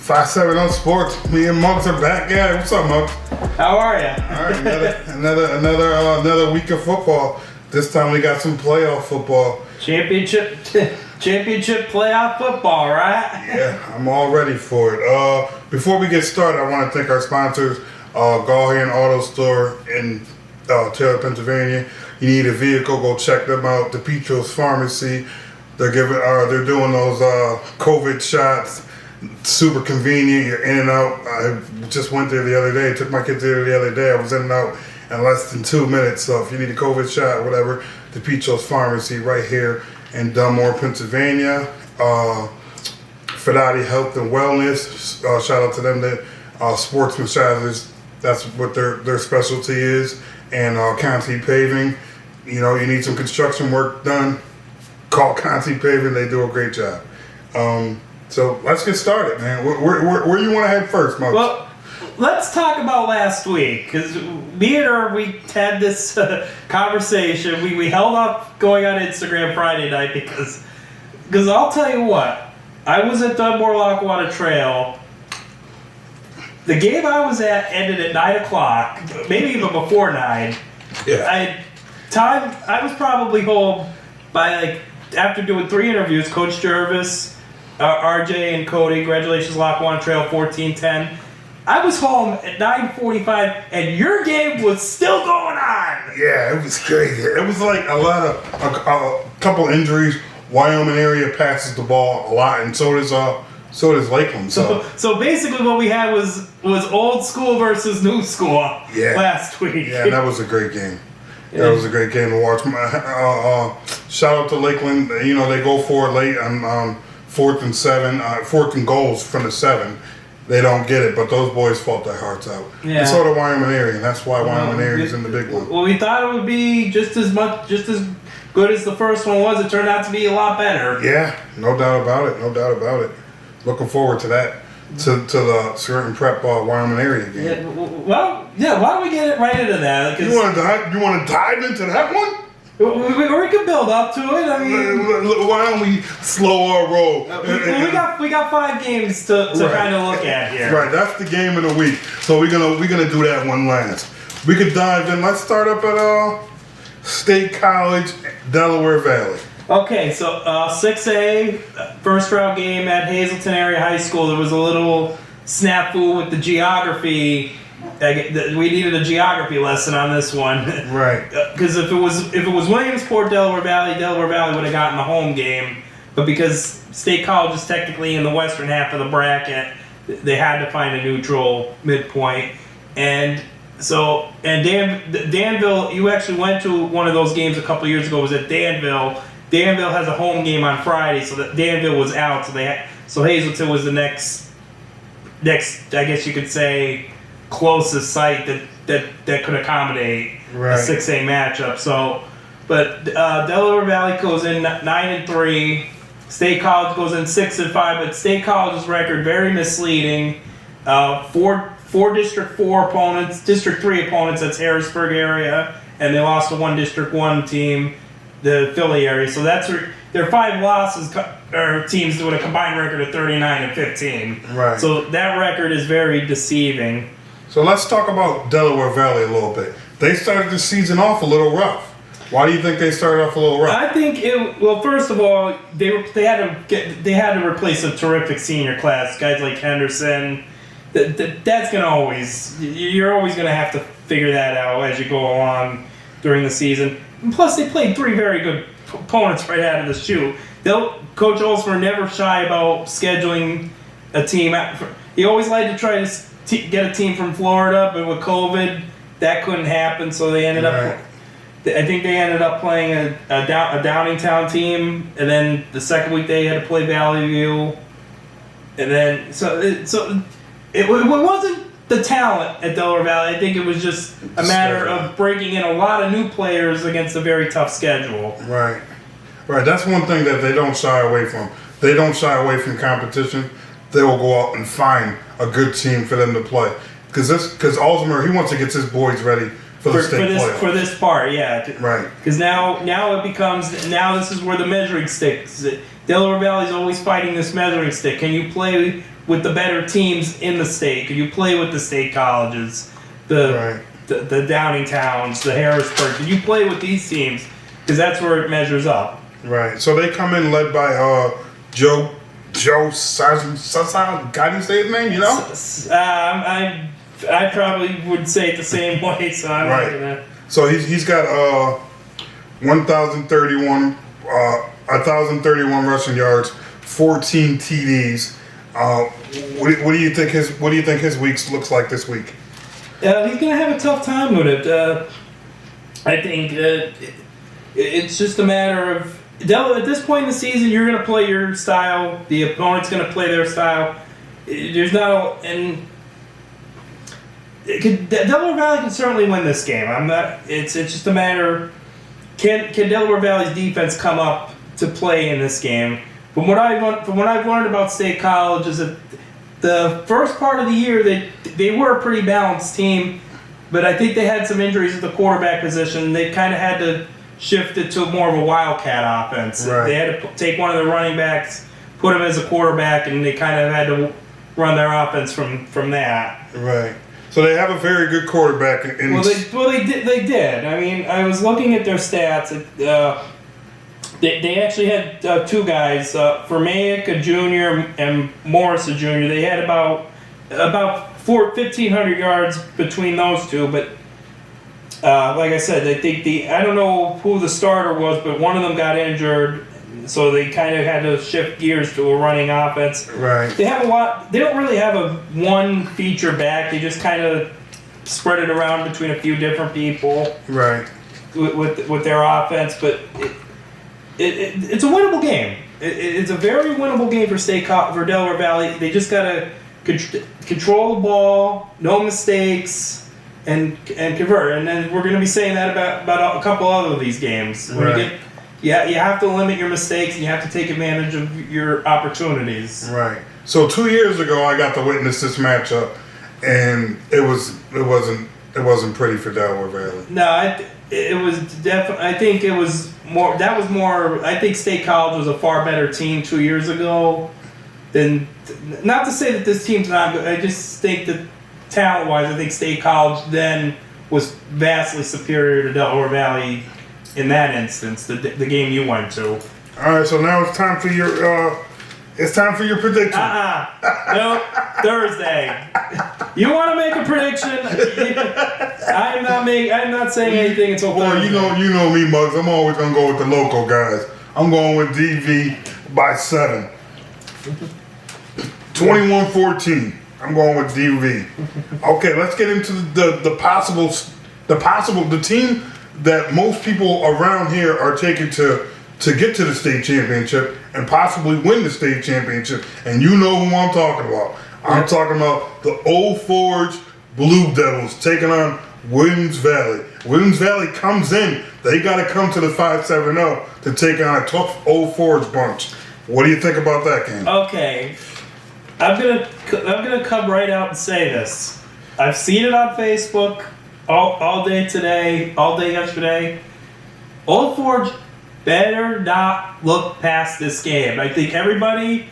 570 Sports. Me and Muggs are back at it. What's up, Muggs? How are you? All right, another week of football. This time we got some playoff football. Championship playoff football, right? Yeah, I'm all ready for it. Before we get started, I want to thank our sponsors, Gallhan Auto Store in Taylor, Pennsylvania. You need a vehicle, go check them out. The Petros Pharmacy. They're doing those COVID shots. Super convenient. You're in and out. I just went there the other day. Took my kids there the other day. I was in and out in less than 2 minutes. So if you need a COVID shot, whatever, the Petros Pharmacy right here in Delaware, Pennsylvania. Fidati Health and Wellness. Shout out to them. That sports massages. That's what their specialty is. And Conti Paving. You know, you need some construction work done. Call Conti Paving. They do a great job. So let's get started, man. Where you want to head first, Muggs? Well, let's talk about last week, because me and her, we had this conversation. We held off going on Instagram Friday night because I'll tell you what, I was at Dunmore Lackawanna Trail. The game I was at ended at 9 o'clock, maybe even before 9. Yeah. I was probably home by after doing 3 interviews, Coach Jervis, RJ and Cody, congratulations, Lackawanna Trail 14-10. I was home at 9:45, and your game was still going on. Yeah, it was crazy. It was like a couple injuries. Wyoming area passes the ball a lot, and so does Lakeland. So basically, what we had was old school versus new school last week. Yeah, that was a great game. That was a great game to watch. Shout out to Lakeland. You know, they go for it late on 4th and 7, 4th and goals from the 7. They don't get it, but those boys fought their hearts out. Yeah. And so did Wyoming area, and that's why Wyoming area is in the big one. Well, we thought it would be just as good as the first one was. It turned out to be a lot better. Yeah, no doubt about it. No doubt about it. Looking forward to that. To the Scranton Prep Wyoming area game. Yeah, well, yeah. Why don't we get right into that? You want to dive into that one? Or we can build up to it. I mean, why don't we slow our roll? We got 5 games to kind of look at here. Right, that's the game of the week. So we're gonna do that one last. We could dive in. Let's start up at State College, Delaware Valley. Okay, so 6A, first round game at Hazleton Area High School. There was a little snafu with the geography. We needed a geography lesson on this one. Right. Because if it was Williamsport, Delaware Valley would have gotten the home game. But because State College is technically in the western half of the bracket, they had to find a neutral midpoint. And so, Danville, you actually went to one of those games a couple years ago. It was at Danville. Danville has a home game on Friday, so that Danville was out. So Hazleton was the next, I guess you could say, closest site that could accommodate a 6A matchup. So, but Delaware Valley goes in 9-3. State College goes in 6-5. But State College's record very misleading. Four District 4 opponents, District 3 opponents. That's Harrisburg area, and they lost to one District 1 team, the Philly area. So that's their 5 losses are teams with a combined record of 39-15. Right. So that record is very deceiving. So let's talk about Delaware Valley a little bit. They started the season off a little rough. Why do you think they started off a little rough? I think first of all, they had to replace a terrific senior class. Guys like Henderson. That's gonna you're always gonna have to figure that out as you go along during the season. And plus, they played 3 very good opponents right out of the chute. Coach Olsmer never shy about scheduling a team. He always liked to try to get a team from Florida, but with COVID, that couldn't happen. So they ended up. I think they ended up playing a Downingtown team, and then the second week they had to play Valley View, and then it wasn't the talent at Delaware Valley. I think it was just a matter of breaking in a lot of new players against a very tough schedule. Right. That's one thing that they don't shy away from. They don't shy away from competition. They will go out and find a good team for them to play. Because Olsmer, he wants to get his boys ready for the state playoffs. For this part, yeah. Right. Because now it becomes this is where the measuring stick. Delaware Valley's always fighting this measuring stick. Can you play with the better teams in the state? Can you play with the state colleges, the Downing Towns, the Harrisburg? Can you play with these teams? Because that's where it measures up. Right. So they come in led by Joe Sasa. God, you say his name? You know? I probably would say it the same way. So I'm not gonna. So he's got 1,031 rushing yards, 14 TDs. What do you think his week looks like this week? He's gonna have a tough time with it. I think it's just a matter of at this point in the season, you're gonna play your style. The opponent's gonna play their style. There's not Delaware Valley can certainly win this game. It's just a matter. Can Delaware Valley's defense come up to play in this game? From what I've learned about State College is that the first part of the year they were a pretty balanced team, but I think they had some injuries at the quarterback position. They kind of had to shift it to more of a wildcat offense. Right. They had to take one of the running backs, put him as a quarterback, and they kind of had to run their offense from that. Right. So they have a very good quarterback. They did. I mean, I was looking at their stats. They actually had two guys, Fermaic, a junior, and Morris, a junior. They had about 1,500 yards between those two. But like I said, I think I don't know who the starter was, but one of them got injured. So they kind of had to shift gears to a running offense. Right. They have a lot. They don't really have one feature back. They just kind of spread it around between a few different people. Right. With their offense, but it's a winnable game. It's a very winnable game for Delaware Valley. They just gotta control the ball, no mistakes, and convert. And then we're gonna be saying that about a couple other of these games. You have to limit your mistakes and you have to take advantage of your opportunities. Right. So 2 years ago, I got to witness this matchup, and it wasn't pretty for Delaware Valley. No, it was definitely. I think it was more. That was more. I think State College was a far better team 2 years ago. Not to say that this team's not good. I just think that talent-wise, I think State College then was vastly superior to Delaware Valley. In that instance, the game you went to. All right, so now it's time for your prediction. No, Thursday. You want to make a prediction? I'm not saying anything until Thursday. You know me, Muggs. I'm always gonna go with the local guys. I'm going with DV by 7. 21-14. I'm going with DV. Okay, let's get into the team that most people around here are taking to get to the state championship and possibly win the state championship. And you know who I'm talking about. I'm talking about the Old Forge Blue Devils taking on Williams Valley. Williams Valley comes in. They got to come to the 5-7-0 to take on a tough Old Forge bunch. What do you think about that game? Okay. I'm gonna come right out and say this. I've seen it on Facebook all day today, all day yesterday. Old Forge better not look past this game. I think everybody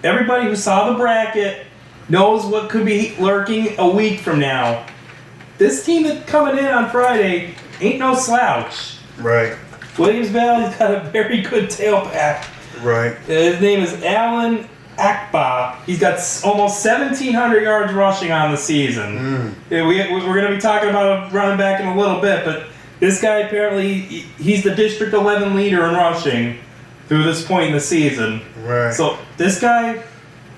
who saw the bracket knows what could be lurking a week from now. This team that's coming in on Friday ain't no slouch. Right. Williams Valley's got a very good tailback. Right. His name is Alan Akba. He's got almost 1,700 yards rushing on the season. We're going to be talking about a running back in a little bit, but this guy apparently, he's the District 11 leader in rushing through this point in the season. Right. So this guy,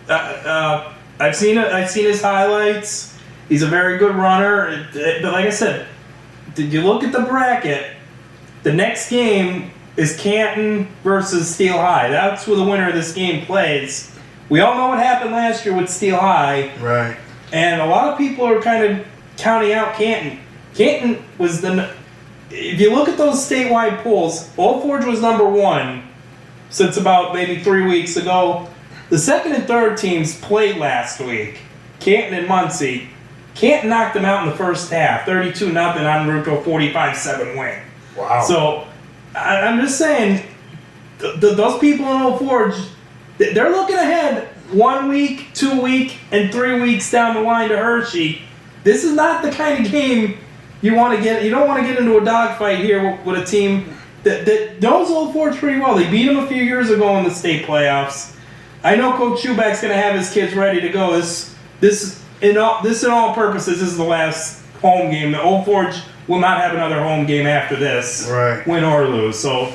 I've seen his highlights. He's a very good runner. But like I said, did you look at the bracket? The next game is Canton versus Steel High. That's who the winner of this game plays. We all know what happened last year with Steel High. Right. And a lot of people are kind of counting out Canton. Canton was if you look at those statewide polls, Old Forge was number 1 since about maybe 3 weeks ago. The second and third teams played last week. Canton and Muncie. Can't knock them out in the first half. 32-0 on route to a 45-7 win. Wow. So I'm just saying, those people in Old Forge, they're looking ahead 1 week, 2 week, and 3 weeks down the line to Hershey. This is not the kind of game you want to get. You don't want to get into a dogfight here with a team that knows Old Forge pretty well. They beat them a few years ago in the state playoffs. I know Coach Schuback's going to have his kids ready to go. This in all purposes, this is the last home game. The Old Forge will not have another home game after this, right, win or lose. So,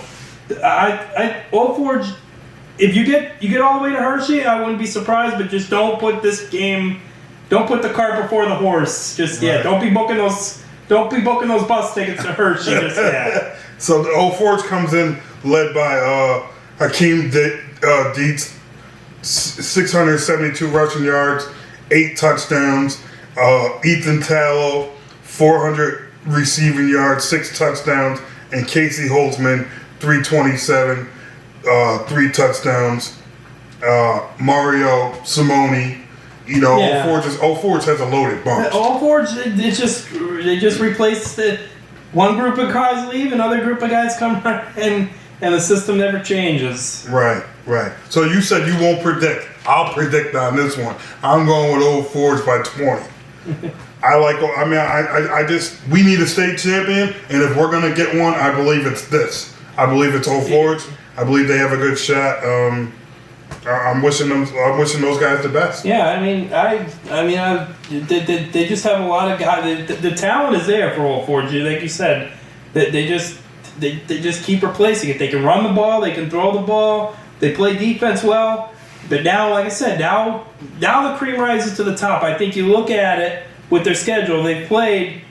Old Forge, if you get all the way to Hershey, I wouldn't be surprised. But just don't put this game, don't put the cart before the horse just yet. Don't be booking those bus tickets to Hershey just yet. So the Old Forge comes in led by Hakeem Dietz, 672 rushing yards, 8 touchdowns. Ethan Tallow, 400 receiving yards, 6 touchdowns, and Casey Holtzman, 327, 3 touchdowns. Mario Simone, Old Forge has a loaded bunch. Old Forge, they just replaced it. One group of guys leave, another group of guys come, and the system never changes. Right. So you said you won't predict. I'll predict on this one. I'm going with Old Forge by 20. We need a state champion, and if we're going to get one, I believe it's this. I believe it's Old Forge. I believe they have a good shot. I'm wishing those guys the best. Yeah, they just have a lot of guys. The talent is there for Old Forge, like you said. They just keep replacing it. They can run the ball. They can throw the ball. They play defense well. But now, like I said, now the cream rises to the top. I think you look at it with their schedule. They played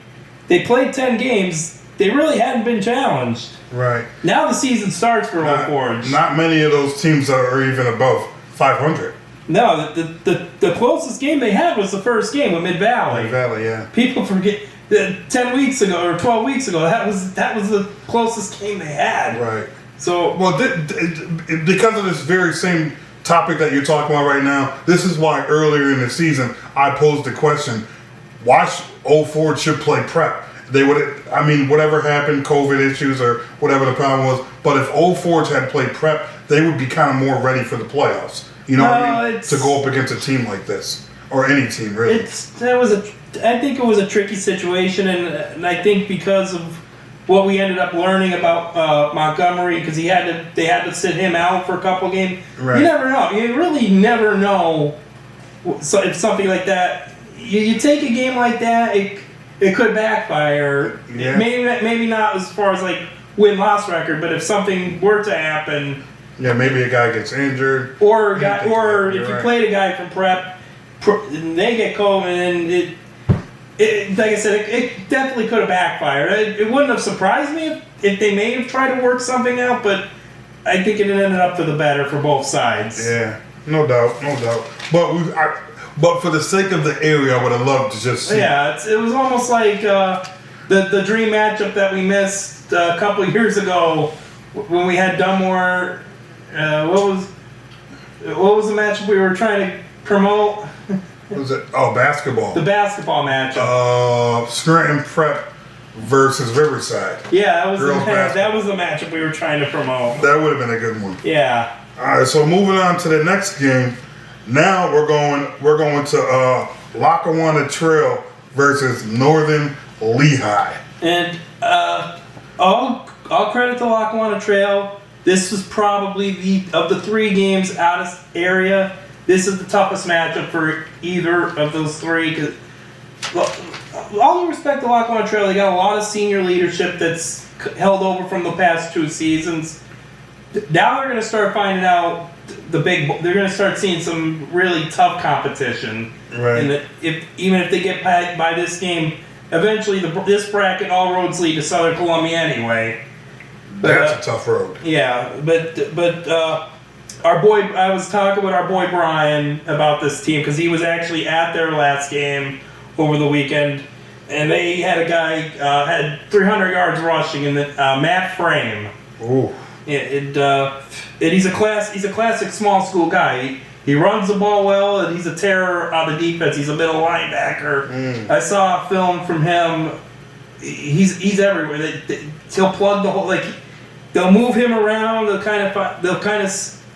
10 games. They really hadn't been challenged. Right. Now the season starts for Old Forge. Not many of those teams are even above 500. No, the closest game they had was the first game with Mid-Valley. Mid-Valley, yeah. People forget 10 weeks ago or 12 weeks ago, that was the closest game they had. Right. So, well, because of this very same topic that you're talking about right now, this is why earlier in the season I posed the question: why Old Forge should play prep? They would, whatever happened, COVID issues or whatever the problem was. But if Old Forge had played prep, they would be kind of more ready for the playoffs. You know what I mean? To go up against a team like this, or any team really. I think it was a tricky situation, and I think because of what we ended up learning about Montgomery, because they had to sit him out for a couple games. Right. You never know. You really never know. So if something like that, you take a game like that, it could backfire. Yeah. Maybe not as far as like win-loss record, but if something were to happen. Yeah, maybe a guy gets injured. Or if you played a guy from prep, and they get COVID, and like I said, it definitely could have backfired. It wouldn't have surprised me if they may have tried to work something out, but I think it ended up for the better for both sides. Yeah, no doubt. But for the sake of the area, I would have loved to just see. Yeah, it was almost like the dream matchup that we missed a couple years ago when we had Dunmore. What was the matchup we were trying to promote? What was it? Oh, basketball. The basketball matchup. Scranton Prep versus Riverside. Yeah, that was the matchup we were trying to promote. That would have been a good one. Yeah. All right, so moving on to the next game. Now we're going to Lackawanna Trail versus Northern Lehigh. And all credit to Lackawanna Trail. This was probably of the 3 games out of area. This is the toughest matchup for either of those 3. Cause, all due respect to Lackawanna Trail, they got a lot of senior leadership that's held over from the past 2 seasons. Now they're going to start finding out they're going to start seeing some really tough competition. Right. And even if they get by this game, eventually this bracket, all roads lead to Southern Columbia anyway. That's a tough road. Yeah, but our boy, I was talking with our boy Brian about this team because he was actually at their last game over the weekend, and they had a guy had 300 yards rushing, and Matt Frame. Ooh. And he's a classic small school guy. He runs the ball well, and he's a terror on the defense. He's a middle linebacker. I saw a film from him. He's everywhere. He'll plug the whole, like, they'll move him around. They'll kind of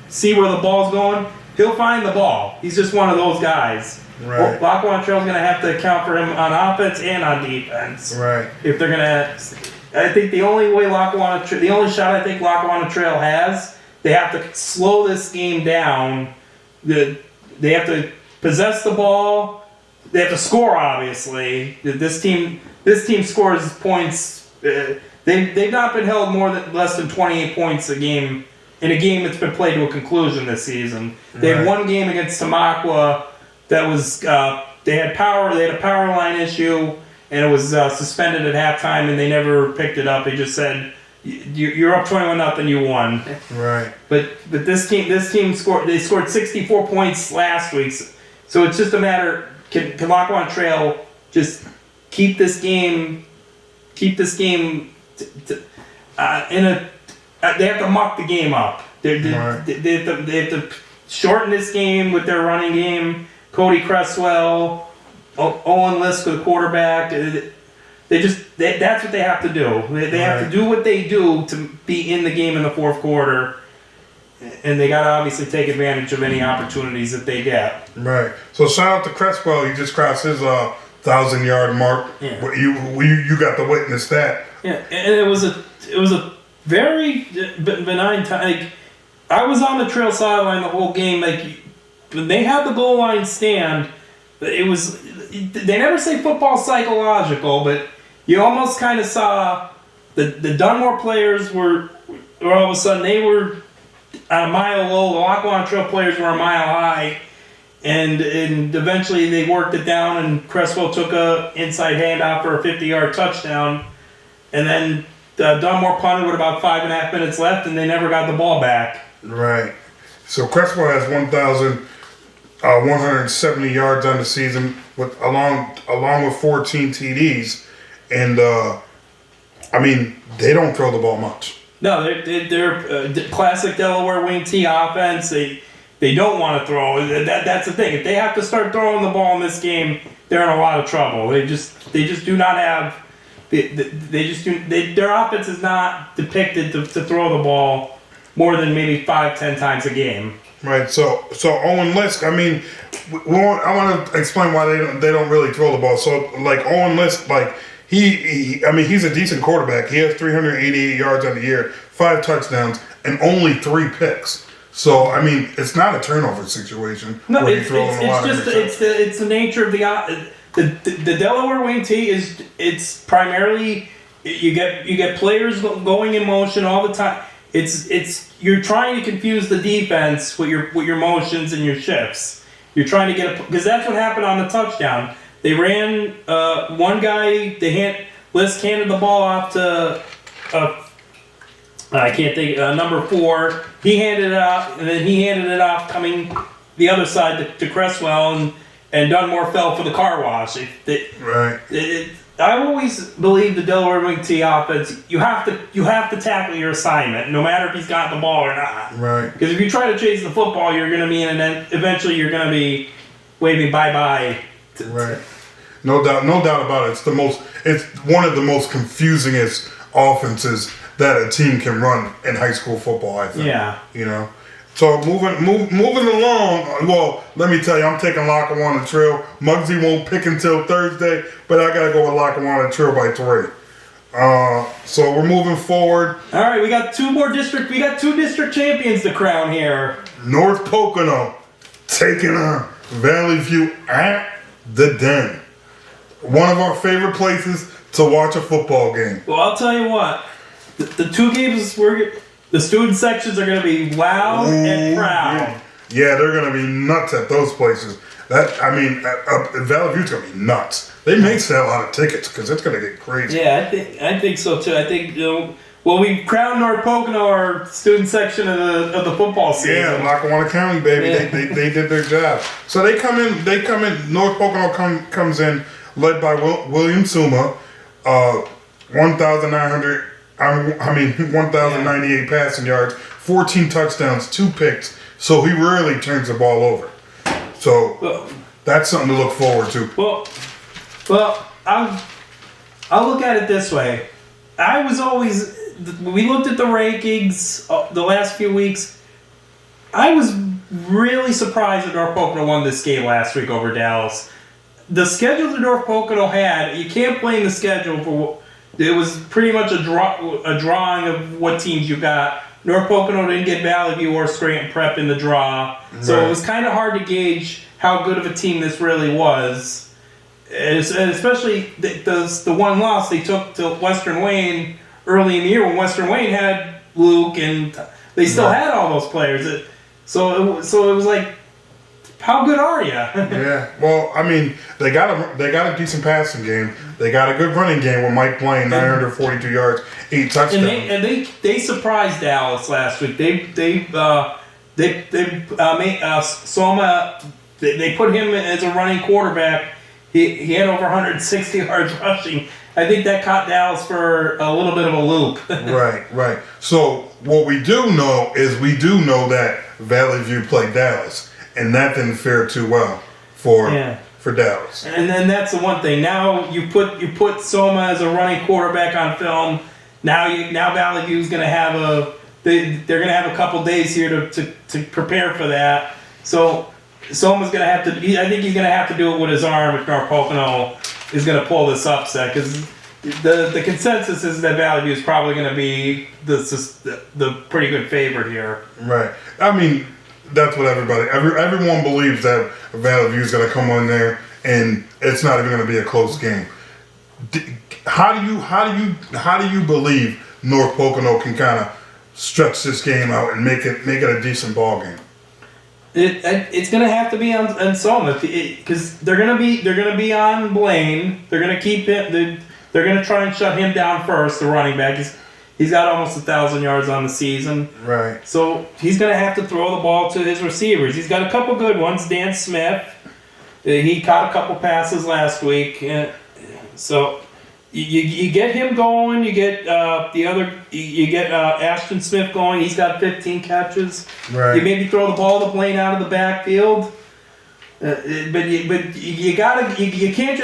see where the ball's going. He'll find the ball. He's just one of those guys. Right. Lackawanna Trail's going to have to account for him on offense and on defense. Right. If they're going to, I think the only shot I think Lackawanna Trail has, they have to slow this game down. They have to possess the ball. They have to score. Obviously, this team scores points. They've not been held less than 28 points a game in a game that's been played to a conclusion this season. They had one game against Tamaqua that was they had a power line issue, and it was suspended at halftime, and they never picked it up. They just said, "You're up 21-0, you won." Right. But this team scored. They scored 64 points last week, so it's just a matter. Can Lackawanna Trail just keep this game? They have to muck the game up. They have to shorten this game with their running game. Cody Cresswell, Owen Lisk, the quarterback. That's what they have to do. They have to do what they do to be in the game in the fourth quarter, and they got to obviously take advantage of any opportunities that they get. Right. So shout out to Cresswell. He just crossed his 1,000-yard mark. Yeah. You got to witness that. Yeah, and it was a very benign time. Like, I was on the Trail sideline the whole game. Like, when they had the goal line stand, it was. They never say football psychological, but you almost kind of saw the Dunmore players were all of a sudden they were a mile low. The Lackawanna Trail players were a mile high, and eventually they worked it down. And Cresswell took a inside handoff for a 50-yard touchdown, and then Dunmore punted with about 5.5 minutes left, and they never got the ball back. Right. So Cresswell has 1,170 yards on the season, along with 14 TDs, and I mean they don't throw the ball much. No, they're classic Delaware wing T offense. They don't want to throw. That's the thing. If they have to start throwing the ball in this game, they're in a lot of trouble. They just do not have. Their offense is not depicted to throw the ball more than maybe 5-10 times a game. Right. So Owen Lisk. I mean, I want to explain why they don't really throw the ball. So like Owen Lisk, like he's a decent quarterback. He has 388 yards on the year, 5 touchdowns, and only 3 picks. So I mean, it's not a turnover situation. No, it's the nature of the Delaware wing T is it's primarily you get players going in motion all the time. It's you're trying to confuse the defense with your motions and your shifts. You're trying to get because that's what happened on the touchdown. They ran one guy. Lisk handed the ball off to I can't think number 4. He handed it off, and then he handed it off coming the other side to Cresswell, and Dunmore fell for the car wash. Right. I've always believed the Delaware wing T offense. You have to tackle your assignment, no matter if he's got the ball or not. Right. Because if you try to chase the football, you're going to be in, and then eventually you're going to be waving bye-bye. Right. No doubt about it. It's one of the most confusingest offenses that a team can run in high school football, I think. Yeah. You know. So moving along, well, let me tell you, I'm taking Lackawanna Trail. Muggsy won't pick until Thursday, but I gotta go with Lackawanna Trail by 3. So we're moving forward. All right, we got 2 district champions to crown here. North Pocono taking on Valley View at the Den. One of our favorite places to watch a football game. Well, I'll tell you what, the 2 games the student sections are going to be loud and proud. Yeah, they're going to be nuts at those places. Valley View's going to be nuts. They may sell out of tickets because it's going to get crazy. Yeah, I think so too. I think we crowned North Pocono our student section of the football season. Yeah, Lackawanna County, baby. Yeah. They did their job. So they come in. North Pocono comes in led by William Suma, 1,098 passing yards, 14 touchdowns, 2 picks, so he rarely turns the ball over. So that's something to look forward to. Well, I'll look at it this way. We looked at the rankings the last few weeks. I was really surprised that North Pocono won this game last week over Dallas. The schedule that North Pocono had, you can't blame the schedule for. It was pretty much a drawing of what teams you got. North Pocono didn't get Valley View or Scranton Prep in the draw, so It was kind of hard to gauge how good of a team this really was. And especially the one loss they took to Western Wayne early in the year when Western Wayne had Luke and they still had all those players. So it was like, how good are you? Yeah. Well, I mean, they got a decent passing game. They got a good running game with Mike Blaine, 942 yards, 8 touchdowns. And they surprised Dallas last week. They made Soma. They put him as a running quarterback. He had over 160 yards rushing. I think that caught Dallas for a little bit of a loop. Right. So what we do know is that Valley View played Dallas, and that didn't fare too well for Dallas. And then that's the one thing. Now you put Soma as a running quarterback on film. Now Valley View's going to have they're going to have a couple days here to prepare for that. So Soma's going to have to. I think he's going to have to do it with his arm if North Pocono is going to pull this upset, because the consensus is that Valley View is probably going to be the pretty good favorite here. Right. I mean, that's what everyone believes, that Valley View is going to come on there and it's not even going to be a close game. How do you believe North Pocono can kind of stretch this game out and make it a decent ball game? It's going to have to be on Soma, because they're going to be on Blaine. They're going to keep it. They're going to try and shut him down first. The running back, he's got almost 1,000 yards on the season. Right. So he's going to have to throw the ball to his receivers. He's got a couple good ones. Dan Smith, he caught a couple passes last week. So you get him going. You get Ashton Smith going. He's got 15 catches. Right. You maybe throw the ball to Blaine out of the backfield. But you can't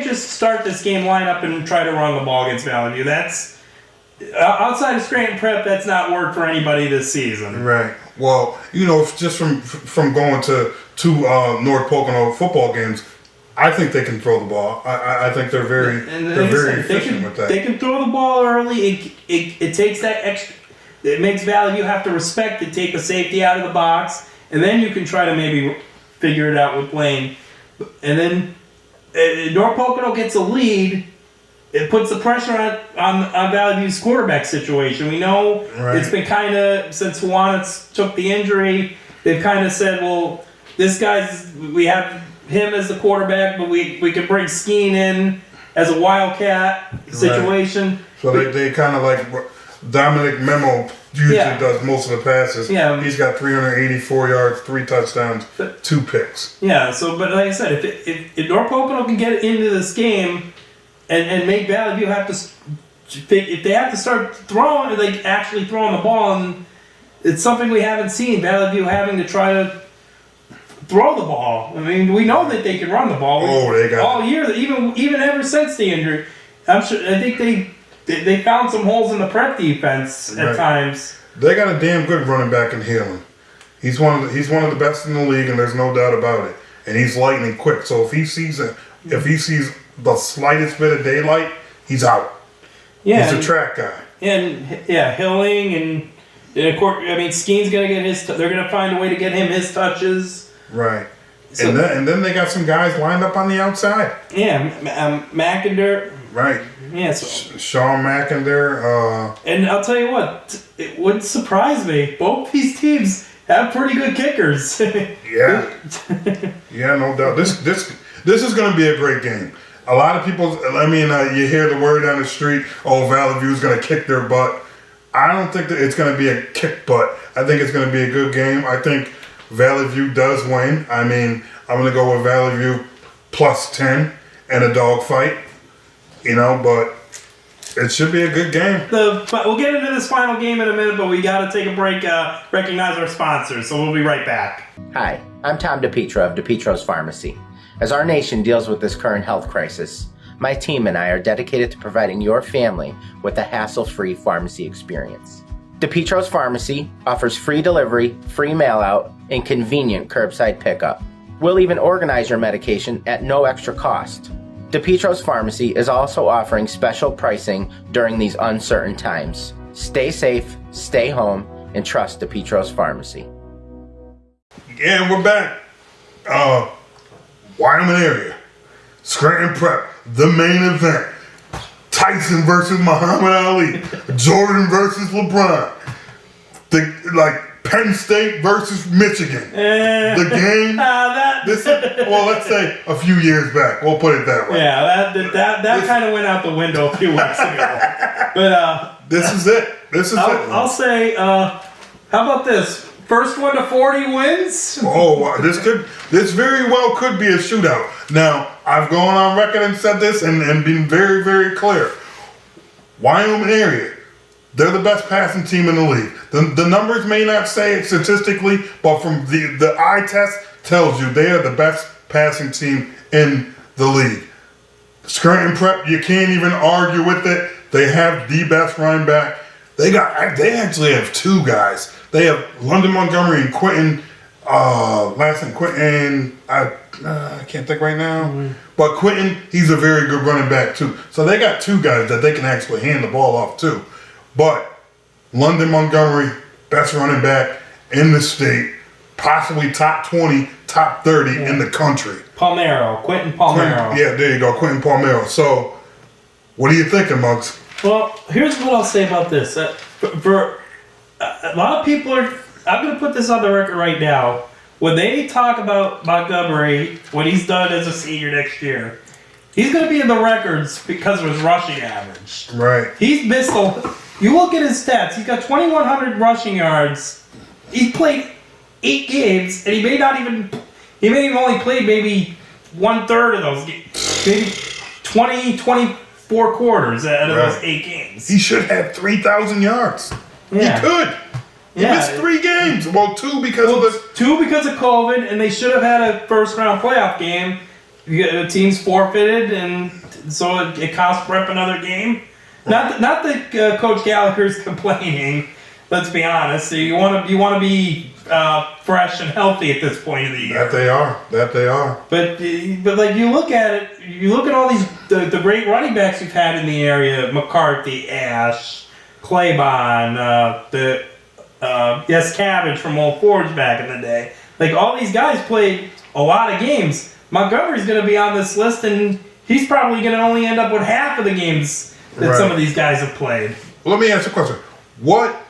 just start this game line up and try to run the ball against Valley View. That's outside of Scranton Prep. That's not worked for anybody this season. Right. Well, just from going to North Pocono football games, I think they can throw the ball. I think they're very efficient with that. They can throw the ball early. It takes that extra. It makes Valley View have to respect it. Take the safety out of the box, and then you can try to maybe figure it out with Blaine. And then North Pocono gets a lead. It puts the pressure on Valley View's quarterback situation. We know It's been kind of, since Juanitz took the injury, they've kind of said, well, we have him as the quarterback, but we can bring Skeen in as a wildcat situation. Right. So they kind of like Dominic Memo usually does most of the passes. Yeah. He's got 384 yards, 3 touchdowns, 2 picks. Yeah. So, but like I said, if North Pocono can get into this game and make Valley View have to, if they have to start throwing, like actually throwing the ball, and it's something we haven't seen, Valley View having to try to throw the ball. I mean, we know that they can run the ball. They got all year, even ever since the injury. I think they found some holes in the prep defense at times. They got a damn good running back in Healing. He's one of the best in the league, and there's no doubt about it. And he's lightning quick. So if he sees the slightest bit of daylight, he's out. Yeah, he's a track guy. And Hilling and of course, I mean, Skeen's gonna get his. They're gonna find a way to get him his touches. Right. So, and then they got some guys lined up on the outside. Yeah, Mackinder. Right. Yeah, Sean Mackinder. And I'll tell you what, it wouldn't surprise me. Both these teams have pretty good kickers. Yeah. Yeah, no doubt. This is going to be a great game. A lot of people, you hear the word on the street, Valley View's going to kick their butt. I don't think that it's going to be a kick butt. I think it's going to be a good game. I think Valley View does win. I mean, I'm going to go with Valley View plus 10 and a dogfight. But It should be a good game. But we'll get into this final game in a minute, but we got to take a break, recognize our sponsors, so we'll be right back. Hi, I'm Tom DePietro of DePietro's Pharmacy. As our nation deals with this current health crisis, my team and I are dedicated to providing your family with a hassle-free pharmacy experience. DePietro's Pharmacy offers free delivery, free mail-out, and convenient curbside pickup. We'll even organize your medication at no extra cost. DePietro's Pharmacy is also offering special pricing during these uncertain times. Stay safe, stay home, and trust DePietro's Pharmacy. Yeah, and we're back. Wyoming area. Scranton Prep, the main event. Tyson versus Muhammad Ali. Jordan versus LeBron. Penn State versus Michigan. The game. Let's say a few years back. We'll put it that way. Yeah, that kind of went out the window a few weeks ago. But this is it. I'll say, how about this? First one to 40 wins. Oh, wow. This very well could be a shootout. Now, I've gone on record and said this and been very, very clear. Wyoming area, they're the best passing team in the league. The numbers may not say it statistically, but from the eye test tells you they are the best passing team in the league. Scranton Prep, you can't even argue with it. They have the best running back. They actually have two guys. They have London Montgomery and Quentin. Last name Quentin. I can't think right now. Mm-hmm. But Quentin, he's a very good running back too. So they got two guys that they can actually hand the ball off to. But London Montgomery, best running back in the state, possibly top 20, top 30 in the country. Quentin Palmero. Yeah, there you go, Quentin Palmero. So, what are you thinking, Muggs? Well, here's what I'll say about this. For a lot of people I'm going to put this on the record right now. When they talk about Montgomery, what he's done as a senior next year, he's going to be in the records because of his rushing average. Right. He's missed you look at his stats. He's got 2,100 rushing yards. He's played 8 games, and he may have only played maybe 1/3 of those games. Maybe 24 quarters out of those 8 games. He should have 3,000 yards. Yeah. He could. He missed 3 games. Well, 2 because of COVID, and they should have had a first-round playoff game. The team's forfeited, and so it cost Prep another game. Not that Coach Gallagher's complaining. Let's be honest. You want to be fresh and healthy at this point of the year. That they are. But like you look at it, you look at all these the great running backs we've had in the area: McCarthy, Ash, Claiborne, Cabbage from Old Forge back in the day. Like all these guys played a lot of games. Montgomery's going to be on this list, and he's probably going to only end up with half of the games that some of these guys have played. Well, let me ask you a question. What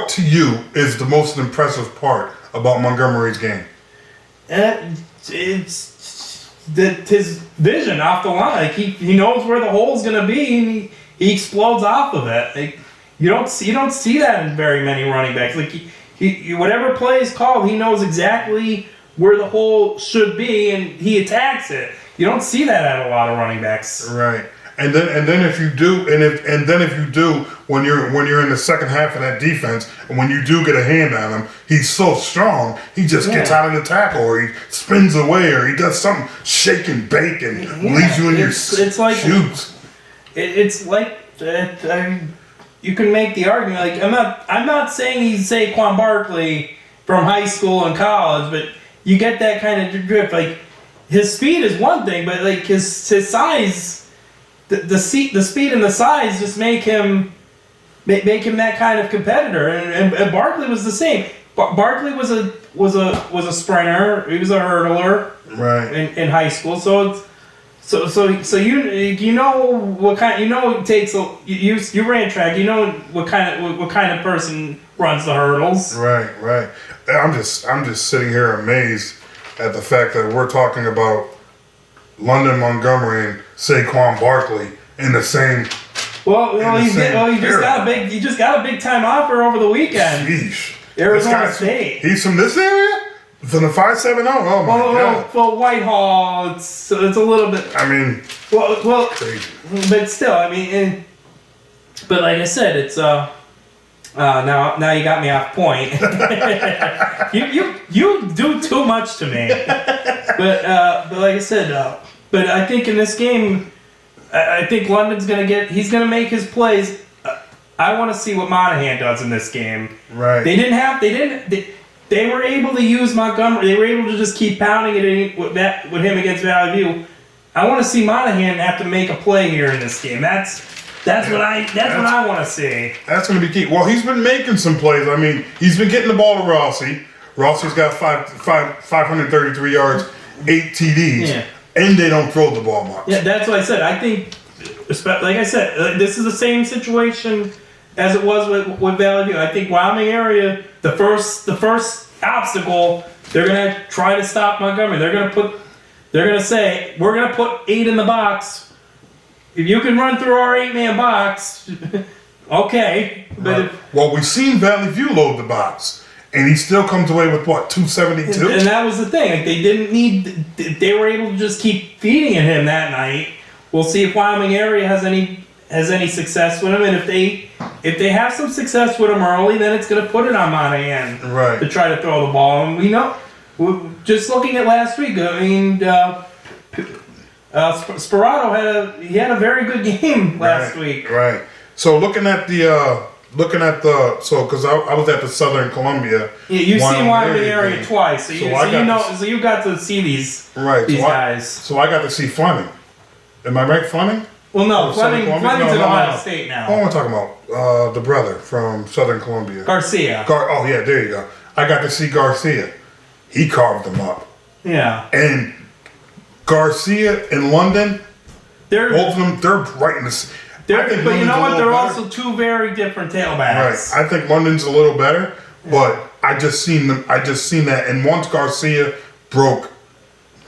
to you is the most impressive part about Montgomery's game? It's his vision off the line. Like he knows where the hole's going to be, and he explodes off of it. Like, you don't see that in very many running backs. Like he whatever play is called, he knows exactly where the hole should be, and he attacks it. You don't see that at a lot of running backs. Right. And then if you do, when you're in the second half of that defense, and when you do get a hand on him, he's so strong, he just gets out of the tackle, or he spins away, or he does something, shake and bake, and leaves you in your shoes. It's like you can make the argument. Like I'm not saying he's Saquon Barkley from high school and college, but you get that kind of drift. Like his speed is one thing, but like his size. The speed and the size just make him that kind of competitor, and Barkley was the same. Barkley was a sprinter. He was a hurdler, right, in high school. So you know what kind, it takes. You ran track. You know what kind of person runs the hurdles. Right. I'm just sitting here amazed at the fact that we're talking about London Montgomery and Saquon Barkley in the same. You just got a big time offer over the weekend. Sheesh. Arizona State. He's from this area? From the 570? Oh my God. Well, Whitehall, it's a little bit. I mean, well, crazy. But still, I mean, But like I said, it's now you got me off point. you do too much to me. But like I said, but I think in this game, I think London's he's gonna make his plays. I want to see what Monahan does in this game. Right. They were able to use Montgomery. They were able to just keep pounding it with him against Valley View. I want to see Monahan have to make a play here in this game. That's what I want to see. That's going to be key. Well, he's been making some plays. I mean, he's been getting the ball to Rossi. Rossi's got 533 yards, 8 TDs, and they don't throw the ball much. Yeah, that's what I said. I think, like I said, this is the same situation as it was with Valley View. I think Wyoming area, the first obstacle, they're going to try to stop Montgomery. They're going to say, we're going to put 8 in the box. If you can run through our 8-man box, okay. But well, we've seen Valley View load the box, and he still comes away with what, 272? And that was the thing. Like, they didn't need. They were able to just keep feeding at him that night. We'll see if Wyoming area has any success with him, and if they have some success with him early, then it's going to put it on Monahan to try to throw the ball. And we know, just looking at last week, I mean. Sperato had a very good game last week. Right. So looking at because I was at the Southern Columbia. Yeah, you've seen Wyoming area twice, so you got to see these guys. So I got to see Fleming. Am I right, Fleming? Well, no, Fleming's in Ohio State now. Oh, I'm talking about the brother from Southern Columbia, Garcia. Oh yeah, there you go. I got to see Garcia. He carved them up. Yeah. And Garcia in London, both of them, they're right in this. But you know what? They're also two very different tailbacks. Right. I think London's a little better, but I just seen that. And once Garcia broke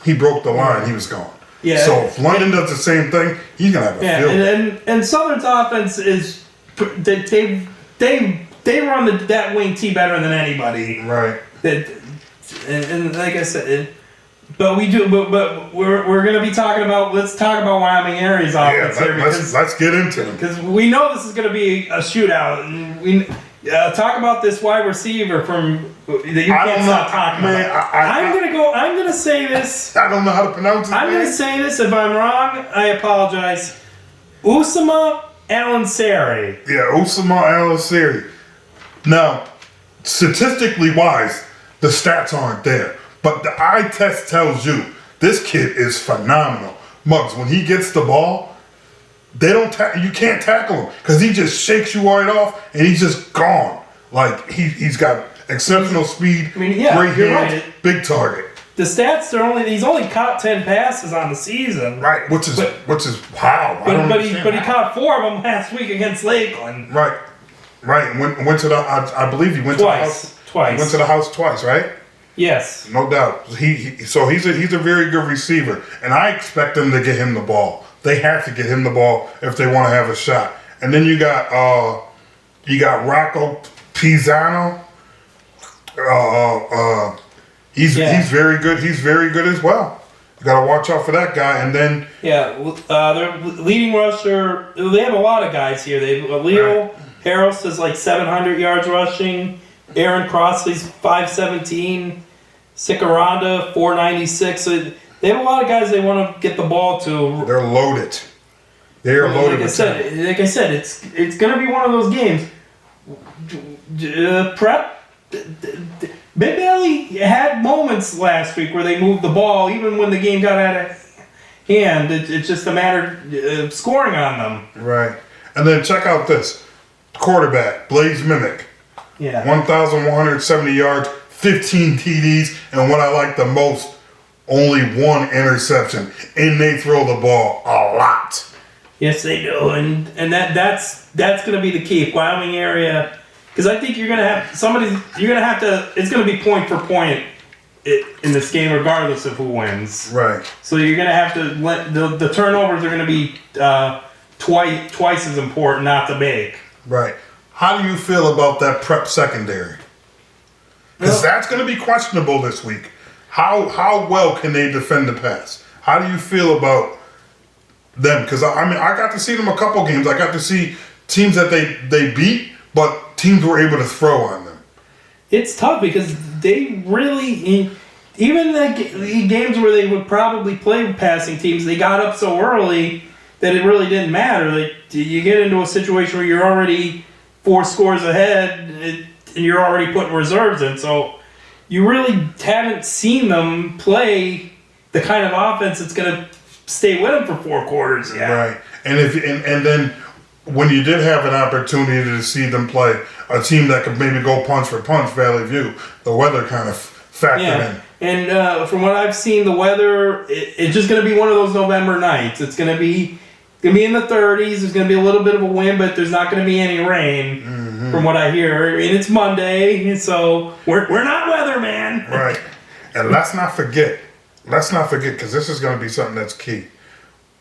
the line, he was gone. Yeah. So if London does the same thing, he's gonna have a field. And Southern's offense is they run that wing T better than anybody. Right. And like I said. But we do. But we're going to be talking about. Let's talk about Wyoming area's offense here let's get into it because we know this is going to be a shootout. And we talk about this wide receiver from that you can't stop talking about. I'm going to say this. I don't know how to pronounce it. I'm going to say this. If I'm wrong, I apologize. Usama Alansari. Yeah, Usama Alansari. Now, statistically wise, the stats aren't there. But the eye test tells you this kid is phenomenal. Muggs, when he gets the ball, you can't tackle him because he just shakes you right off and he's just gone. Like he's got exceptional speed, great hands, big target. The stats he's only caught 10 passes on the season. Right, which is wow. But he caught 4 of them last week against Lakeland. Right. Went to the I believe he went twice. to the house. Twice. He went to the house twice, right? Yes, no doubt. He's a very good receiver, and I expect them to get him the ball. They have to get him the ball if they want to have a shot. And then you got Rocco Pisano. He's very good. He's very good as well. You got to watch out for that guy. And then their leading rusher. They have a lot of guys here. They Leo Harris is like 700 yards rushing. Aaron Crossley's 517. Sikaranda 496. So they have a lot of guys they want to get the ball to. They're loaded. They are loaded. Like I said, it's going to be one of those games. Prep. Big Valley had moments last week where they moved the ball, even when the game got out of hand. It's just a matter of scoring on them. Right. And then check out this quarterback, Blaze Mimic. Yeah. 1,170 yards, 15 TDs, and what I like the most, only 1 interception. And they throw the ball a lot. Yes, they do, and that's going to be the key. Wyoming area, because I think you're going to have to. It's going to be point for point in this game, regardless of who wins. Right. So you're going to have to the turnovers are going to be twice as important not to make. Right. How do you feel about that prep secondary? Because that's going to be questionable this week. How well can they defend the pass? How do you feel about them? Because I got to see them a couple games. I got to see teams that they beat, but teams were able to throw on them. It's tough because they really, even the games where they would probably play passing teams, they got up so early that it really didn't matter. Like, you get into a situation where you're already 4 scores ahead and you're already putting reserves in, so you really haven't seen them play the kind of offense that's going to stay with them for 4 quarters yet. Right. And then when you did have an opportunity to see them play a team that could maybe go punch for punch, Valley View, the weather kind of factored in. And from what I've seen, the weather, it's just going to be one of those November nights. It's going to be in the 30s. There's going to be a little bit of a wind, but there's not going to be any rain, from what I hear. And it's Monday, so we're not weatherman. Right. And let's not forget, because this is going to be something that's key.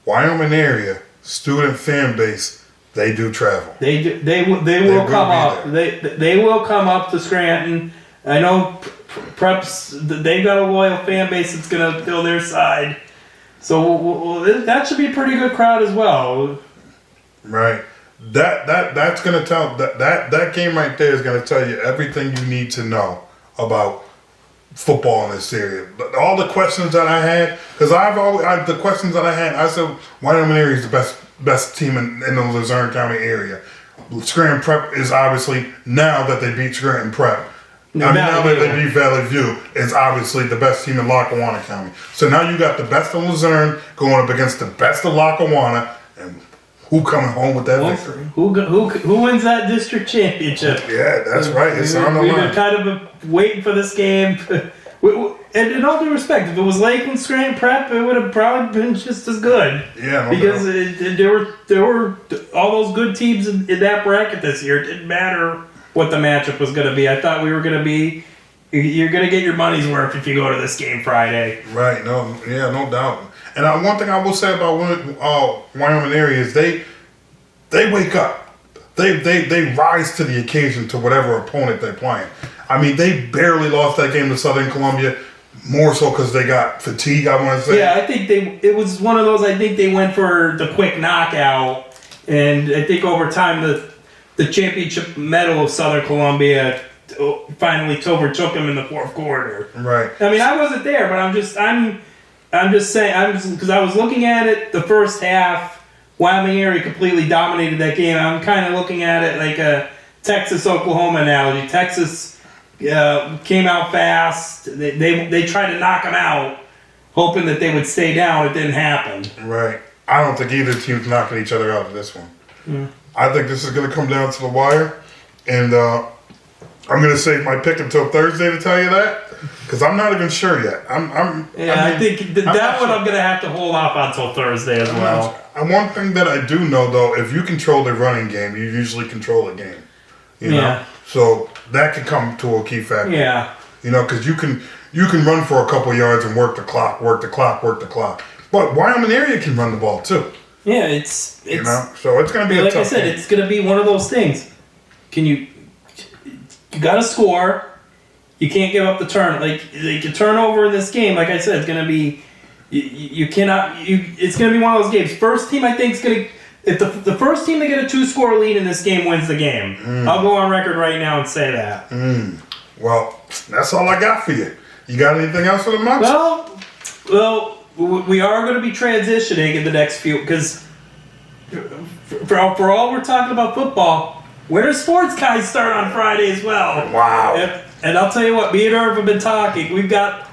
Wyoming area, student fan base, they do travel. They will come up. They will come up to Scranton. I know Preps, they've got a loyal fan base that's going to fill their side. So that should be a pretty good crowd as well. Right. That's going to tell that game right there is going to tell you everything you need to know about football in this area. All the questions that I had, because the questions that I had, I said Wyoming area is the best team in the Luzerne County area. Scranton Prep is obviously, now that they beat Scranton Prep. Now that they beat Valley View, is obviously the best team in Lackawanna County. So now you got the best of Luzerne going up against the best of Lackawanna, and who coming home with that victory? Who wins that district championship? Yeah, that's right. It's on the line. We've been kind of waiting for this game. And in all due respect, if it was Lakeland Scranton Prep, it would have probably been just as good. Yeah, because there were all those good teams in that bracket this year. It didn't matter what the matchup was going to be. I thought we were going to be. You're going to get your money's worth if you go to this game Friday. Right. No doubt. And one thing I will say about Wyoming area is they wake up. They rise to the occasion to whatever opponent they're playing. I mean, they barely lost that game to Southern Columbia, more so because they got fatigue, I want to say. Yeah, I think it was one of those, I think they went for the quick knockout, and I think over time the championship medal of Southern Columbia finally overtook them in the 4th quarter. Right. I mean, I wasn't there, but I'm just saying, because I was looking at it the first half, Wyoming area completely dominated that game. I'm kind of looking at it like a Texas-Oklahoma analogy. Texas came out fast. They tried to knock them out, hoping that they would stay down. It didn't happen. Right. I don't think either team's knocking each other out of this one. Mm. I think this is going to come down to the wire, and I'm going to save my pick until Thursday to tell you that, because I'm not even sure yet. I think that one I'm going to have to hold off until Thursday as well. And one thing that I do know, though, if you control the running game, you usually control a game. You know? So that can come to a key factor. Yeah. You know, because you can run for a couple yards and work the clock. But Wyoming area can run the ball too. Yeah, it's you know, so it's going to be a tough I said, game. it's going to be one of those things. You got to score. You can't give up the turn. Like a turnover in this game, like I said, it's going to be. You cannot. It's going to be one of those games. First team, I think, is going to. If the first team to get a 2-score lead in this game wins the game. I'll go on record right now and say that. Well, that's all I got for you. You got anything else for the month? Well, we are going to be transitioning in the next few, because for all we're talking about football, winter sports guys start on Friday as well. Wow. And I'll tell you what, me and Irv have been talking. We've got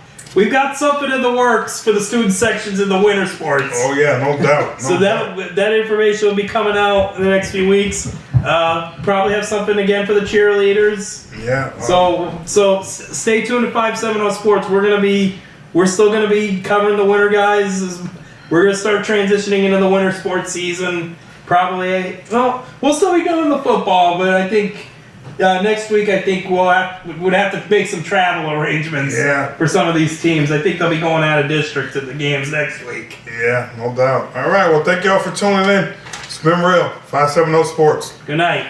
something in the works for the student sections in the winter sports. Oh yeah, no doubt. So that information will be coming out in the next few weeks. Probably have something again for the cheerleaders. Yeah. So stay tuned to 570 Sports. We're still gonna be covering the winter guys. We're gonna start transitioning into the winter sports season. Probably. We'll still be doing the football, but I think. Next week, I think we'd have to make some travel arrangements for some of these teams. I think they'll be going out of district to the games next week. Yeah, no doubt. All right, well, thank y'all for tuning in. It's been real. 570 Sports. Good night.